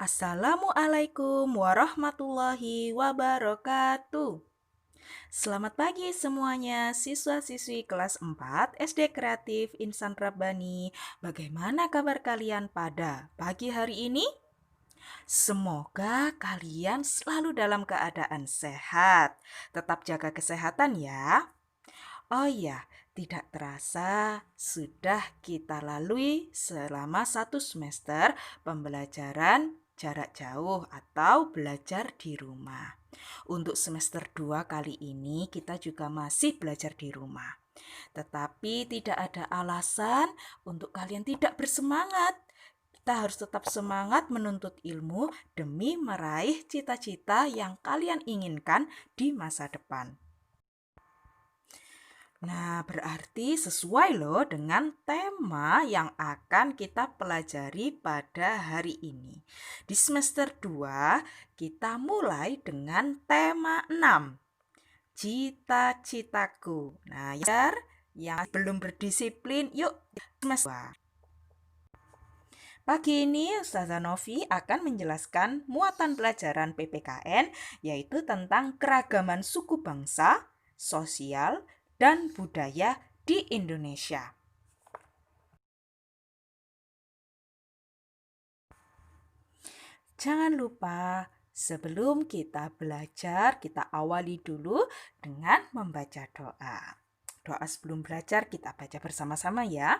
Assalamualaikum warahmatullahi wabarakatuh. Selamat pagi semuanya, siswa-siswi kelas 4 SD Kreatif Insan Rabbani. Bagaimana kabar kalian pada pagi hari ini? Semoga kalian selalu dalam keadaan sehat. Tetap jaga kesehatan ya. Oh iya, tidak terasa sudah kita lalui selama 1 semester pembelajaran jarak jauh atau belajar di rumah. Untuk semester 2 kali ini kita juga masih belajar di rumah. Tetapi tidak ada alasan untuk kalian tidak bersemangat. Kita harus tetap semangat menuntut ilmu demi meraih cita-cita yang kalian inginkan di masa depan. Nah, berarti sesuai loh dengan tema yang akan kita pelajari pada hari ini. Di semester 2, kita mulai dengan tema 6, cita-citaku. Nah, yang belum berdisiplin, yuk semester 2. Pagi ini Ustazah Novi akan menjelaskan muatan pelajaran PPKN, yaitu tentang keragaman suku bangsa, sosial, dan budaya di Indonesia. Jangan lupa, sebelum kita belajar, kita awali dulu dengan membaca doa. Doa sebelum belajar kita baca bersama-sama ya.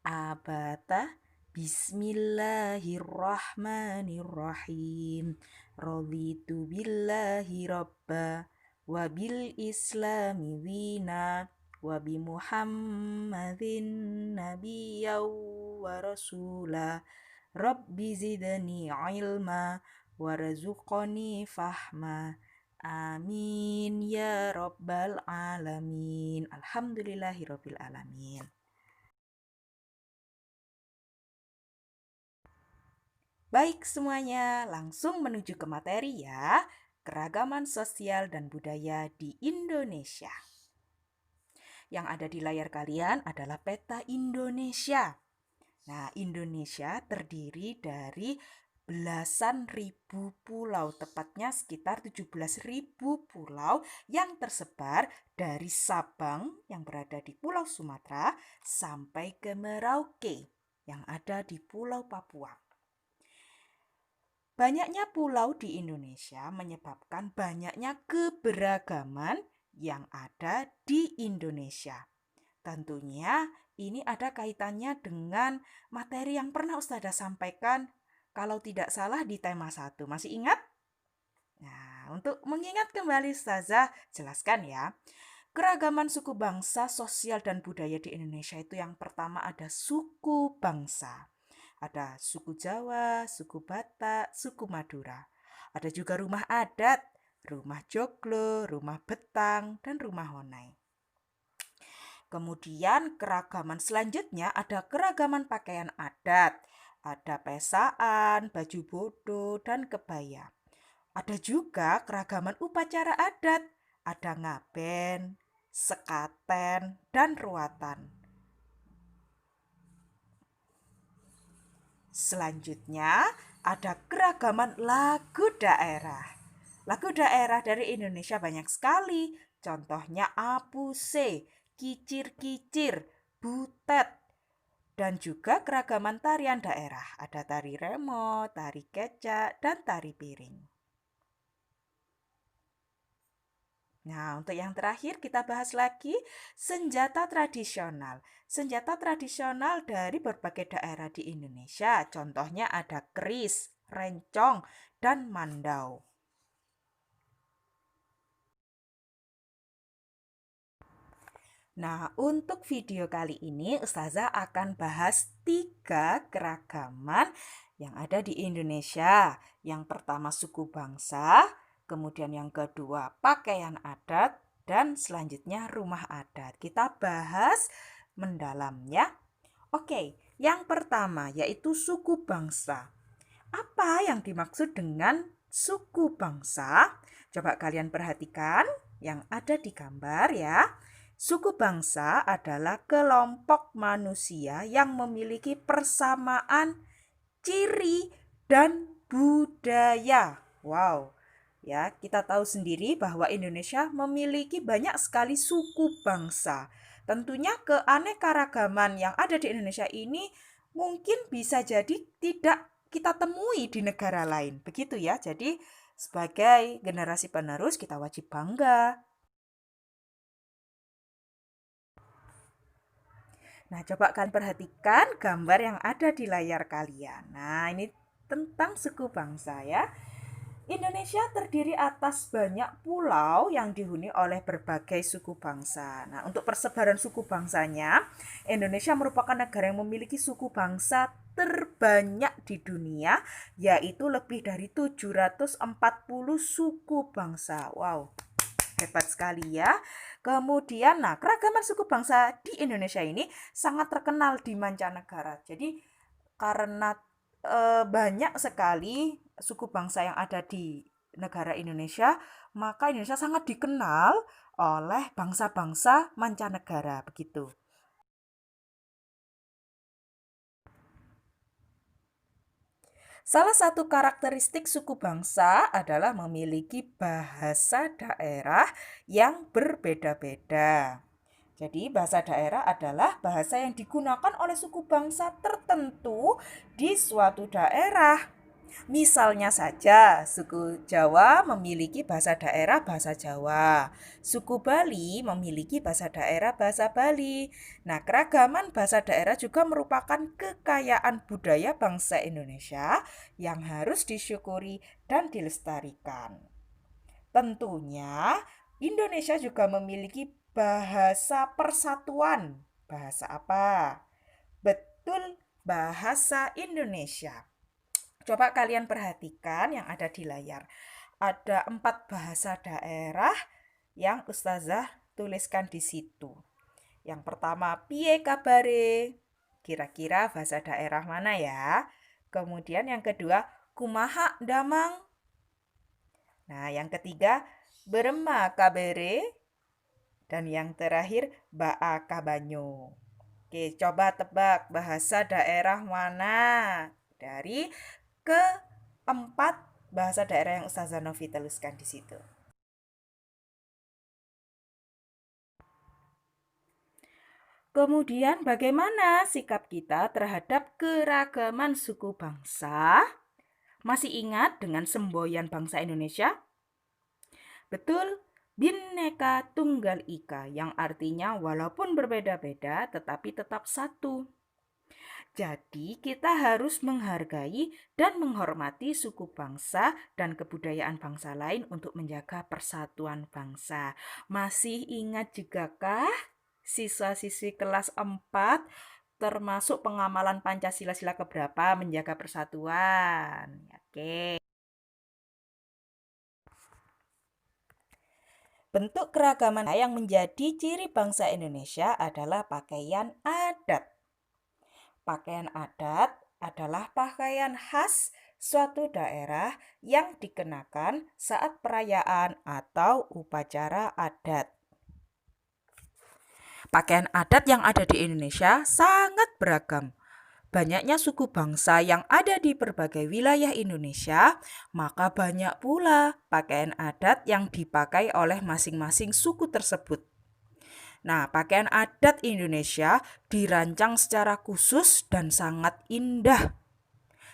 Abata Bismillahirrahmanirrahim. Raditu billahi robba wa bil islami dina wa bi Muhammadin nabiyyaw wa rasula. Rabbi zidni ilma warzuqni fahma. Amin ya rabbal alamin. Alhamdulillahirabbil alamin. Baik semuanya, langsung menuju ke materi ya. Keragaman sosial dan budaya di Indonesia. Yang ada di layar kalian adalah peta Indonesia. Nah, Indonesia terdiri dari belasan ribu pulau, tepatnya sekitar 17.000 pulau yang tersebar dari Sabang yang berada di Pulau Sumatera sampai ke Merauke yang ada di Pulau Papua. Banyaknya pulau di Indonesia menyebabkan banyaknya keberagaman yang ada di Indonesia. Tentunya ini ada kaitannya dengan materi yang pernah Ustazah sampaikan kalau tidak salah di tema 1. Masih ingat? Nah, untuk mengingat kembali Ustazah jelaskan ya. Keragaman suku bangsa, sosial, dan budaya di Indonesia itu yang pertama ada suku bangsa. Ada suku Jawa, suku Batak, suku Madura. Ada juga rumah adat, rumah joglo, rumah betang, dan rumah honai. Kemudian keragaman selanjutnya ada keragaman pakaian adat. Ada pesaan, baju bodo, dan kebaya. Ada juga keragaman upacara adat. Ada ngaben, sekaten, dan ruatan. Selanjutnya ada keragaman lagu daerah. Lagu daerah dari Indonesia banyak sekali. Contohnya Apuse, Kicir-kicir, Butet, dan juga keragaman tarian daerah. Ada tari remo, tari kecak, dan tari piring. Nah, untuk yang terakhir kita bahas lagi senjata tradisional. Senjata tradisional dari berbagai daerah di Indonesia. Contohnya ada keris, rencong, dan mandau. Nah, untuk video kali ini Ustazah akan bahas 3 keragaman yang ada di Indonesia. Yang pertama suku bangsa, kemudian yang kedua pakaian adat, dan selanjutnya rumah adat. Kita bahas mendalamnya. Oke, yang pertama yaitu suku bangsa. Apa yang dimaksud dengan suku bangsa? Coba kalian perhatikan yang ada di gambar ya. Suku bangsa adalah kelompok manusia yang memiliki persamaan ciri dan budaya. Wow. Ya, kita tahu sendiri bahwa Indonesia memiliki banyak sekali suku bangsa. Tentunya keanekaragaman yang ada di Indonesia ini mungkin bisa jadi tidak kita temui di negara lain. Begitu ya. Jadi sebagai generasi penerus kita wajib bangga. Nah, coba kalian perhatikan gambar yang ada di layar kalian. Nah, ini tentang suku bangsa ya. Indonesia terdiri atas banyak pulau yang dihuni oleh berbagai suku bangsa. Nah, untuk persebaran suku bangsanya, Indonesia merupakan negara yang memiliki suku bangsa terbanyak di dunia, yaitu lebih dari 740 suku bangsa. Wow, hebat sekali ya. Kemudian, nah, keragaman suku bangsa di Indonesia ini sangat terkenal di mancanegara. Jadi, karena banyak sekali suku bangsa yang ada di negara Indonesia, maka Indonesia sangat dikenal oleh bangsa-bangsa mancanegara, begitu. Salah satu karakteristik suku bangsa adalah memiliki bahasa daerah yang berbeda-beda. Jadi bahasa daerah adalah bahasa yang digunakan oleh suku bangsa tertentu di suatu daerah. Misalnya saja, suku Jawa memiliki bahasa daerah bahasa Jawa. Suku Bali memiliki bahasa daerah bahasa Bali. Nah, keragaman bahasa daerah juga merupakan kekayaan budaya bangsa Indonesia yang harus disyukuri dan dilestarikan. Tentunya, Indonesia juga memiliki bahasa persatuan. Bahasa apa? Betul, bahasa Indonesia. Coba kalian perhatikan yang ada di layar. Ada 4 bahasa daerah yang Ustazah tuliskan di situ. Yang pertama, piye kabare? Kira-kira bahasa daerah mana ya? Kemudian yang kedua, kumaha damang? Nah, yang ketiga, berema kabere? Dan yang terakhir, baa kabanyo. Oke, coba tebak bahasa daerah mana dari keempat bahasa daerah yang Ustazah Novi tuliskan di situ. Kemudian bagaimana sikap kita terhadap keragaman suku bangsa? Masih ingat dengan semboyan bangsa Indonesia? Betul, Bhinneka Tunggal Ika yang artinya walaupun berbeda-beda tetapi tetap satu. Jadi, kita harus menghargai dan menghormati suku bangsa dan kebudayaan bangsa lain untuk menjaga persatuan bangsa. Masih ingat juga kah siswa-siswi kelas 4 termasuk pengamalan Pancasila sila keberapa menjaga persatuan? Oke. Bentuk keragaman yang menjadi ciri bangsa Indonesia adalah pakaian adat. Pakaian adat adalah pakaian khas suatu daerah yang dikenakan saat perayaan atau upacara adat. Pakaian adat yang ada di Indonesia sangat beragam. Banyaknya suku bangsa yang ada di berbagai wilayah Indonesia, maka banyak pula pakaian adat yang dipakai oleh masing-masing suku tersebut. Nah, pakaian adat Indonesia dirancang secara khusus dan sangat indah,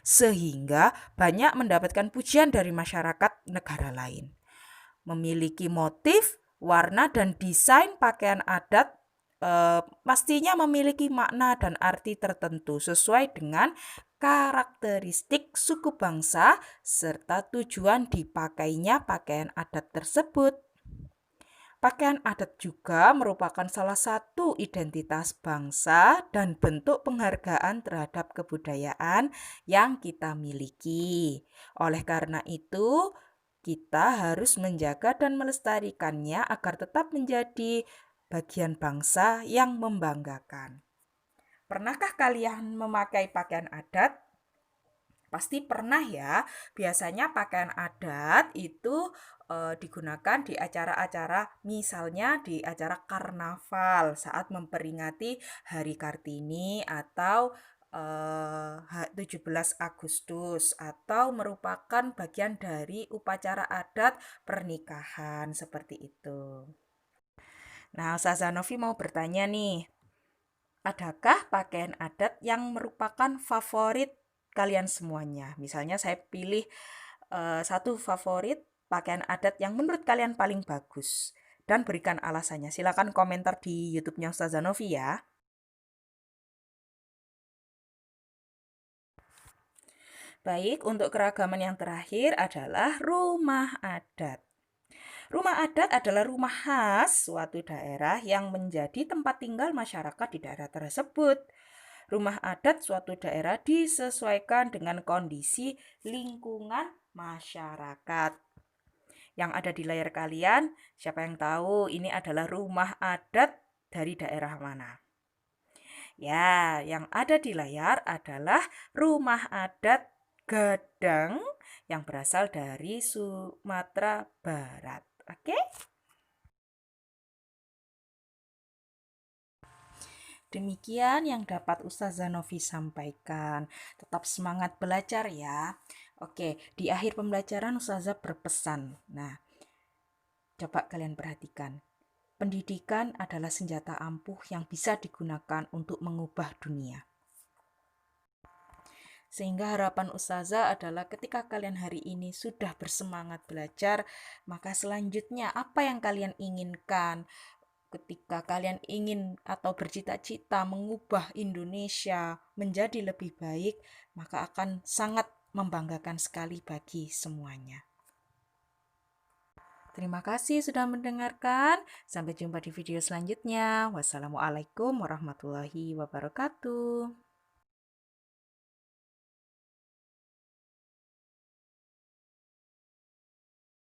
sehingga banyak mendapatkan pujian dari masyarakat negara lain. Memiliki motif, warna, dan desain pakaian adat pastinya memiliki makna dan arti tertentu sesuai dengan karakteristik suku bangsa serta tujuan dipakainya pakaian adat tersebut. Pakaian adat juga merupakan salah satu identitas bangsa dan bentuk penghargaan terhadap kebudayaan yang kita miliki. Oleh karena itu, kita harus menjaga dan melestarikannya agar tetap menjadi bagian bangsa yang membanggakan. Pernahkah kalian memakai pakaian adat? Pasti pernah ya. Biasanya pakaian adat itu digunakan di acara-acara, misalnya di acara karnaval saat memperingati Hari Kartini atau 17 Agustus atau merupakan bagian dari upacara adat pernikahan seperti itu. Nah, Ustazah Novi mau bertanya nih, adakah pakaian adat yang merupakan favorit kalian semuanya? Misalnya saya pilih satu favorit pakaian adat yang menurut kalian paling bagus dan berikan alasannya. Silakan komentar di YouTube-nya Ustazah Novi ya. Baik, untuk keragaman yang terakhir adalah rumah adat. Rumah adat adalah rumah khas suatu daerah yang menjadi tempat tinggal masyarakat di daerah tersebut. Rumah adat suatu daerah disesuaikan dengan kondisi lingkungan masyarakat. Yang ada di layar kalian, siapa yang tahu ini adalah rumah adat dari daerah mana? Ya, yang ada di layar adalah rumah adat Gadang yang berasal dari Sumatera Barat. Oke? Demikian yang dapat Ustazah Novi sampaikan. Tetap semangat belajar ya. Oke, di akhir pembelajaran Ustazah berpesan. Nah, coba kalian perhatikan. Pendidikan adalah senjata ampuh yang bisa digunakan untuk mengubah dunia. Sehingga harapan Ustazah adalah ketika kalian hari ini sudah bersemangat belajar, maka selanjutnya apa yang kalian inginkan? Ketika kalian ingin atau bercita-cita mengubah Indonesia menjadi lebih baik, maka akan sangat membanggakan sekali bagi semuanya. Terima kasih sudah mendengarkan. Sampai jumpa di video selanjutnya. Wassalamualaikum warahmatullahi wabarakatuh.